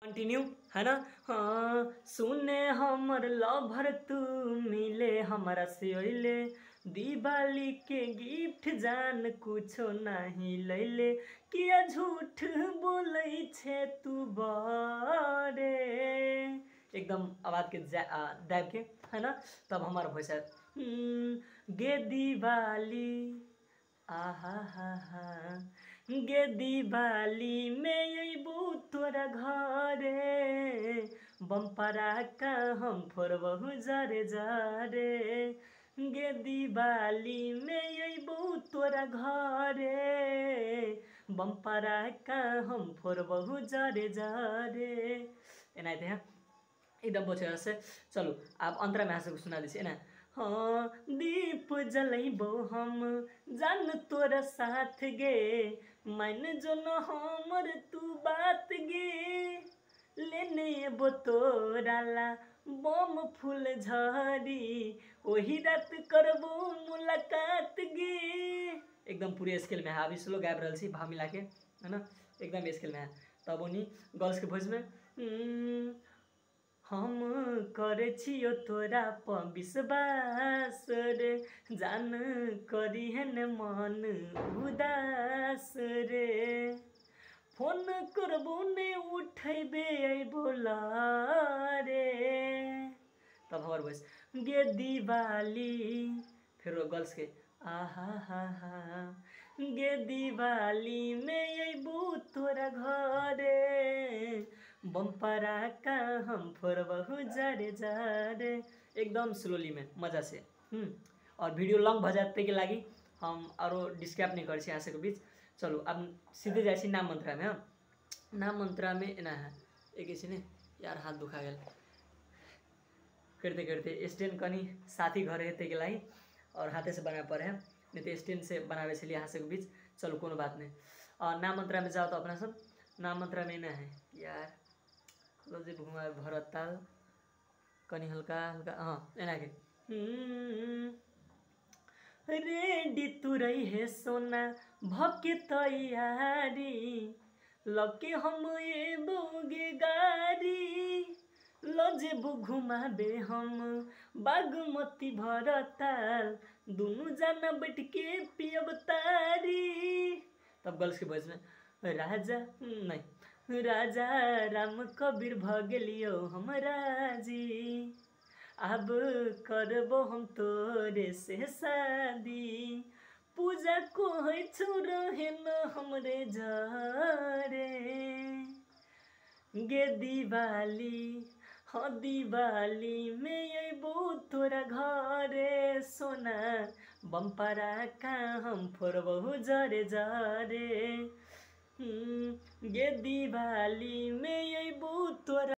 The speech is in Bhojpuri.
कंटिन्यू है ना। हाँ सुने हमर लवर तू मिले हमारा से ओइले दिवाली के गिफ्ट जान कुछो नहीं लैले किया झूठ बोलै छे तू बड़े एकदम आवाज के दाब के है ना। तब हमारा वॉइस है गे दिवाली आहा हा हा गे दिवाली में अबू तोरा घरे बम्परा का हम फोड़बहु जरे जरे गे दिवाली में अबू तोरा घरे बम्परा का हम फोड़बहु जरे जरे एनाइते हैं एकदम बचे से। चलो अब अंतरा में हाँस सुना दी ना। हाँ दीप जलैबो हम जान तोरा साथ गे मन जो न हमर तू बात गे लेने एबो तोराला बम फूल झरी वही रात करबो मुलाकात गे एकदम पूरे स्केल में है। अभी स्लो गायब रहा सी भाव मिला के है ना एकदम स्केल में है। तब उन्हीं गर्ल्स के वॉइस में हम करे छियो तोरा प विश्वास रे जान करी है न मन उदास रे फोन करबो ने उठेबे बोला रे। तब हमार वॉइस गे दिवाली फिर गर्ल्स के आहा हा हा गे दिवाली में अबू तोरा घरे बम्परा का हम फोड़बहु जरे जरे एकदम स्लोली में मजा से। और वीडियो लंग भजाते के लगी हम और डिस्क्राइब नहीं कर यहाँ के बीच। चलो अब सीधे जाए नाम मंत्रा में। नाम मंत्रा में ना है एक ऐसे ने यार हाथ दुखा गया करते करते स्टैंड कनी साथी घर हेते के लाई और हाथे से बना पड़े हैं नहीं तो स्टैंड से बनावे से लिए हाँसे के बीच। चलो कोनो बात नहीं। और नाम मंत्रा में जाओ तो अपना सब नाम मंत्रा में ना है यार लोजे भुमार भरत ताल कनी हल्का हल्का हाँ एना के रेडी तुरई है सोना भके तैयारी लके हम एबोगे गाड़ी लजेबो घुमाबे हम बागमती भरताल दोनों जाना बैठ के पियब तारी। तब गर्ल्स के वॉइस में राजा नहीं राजा राम कबीर भगलियो हमरा जी अब करबो हम तोरे से शादी पूजा को है रहे न हमरे जरे गे दिवाली हाँ दिवाली में अबू तोरा घरे सोना बम्परा का हम फोड़बहु जरे जरे गे दिवाली में अबू तोरा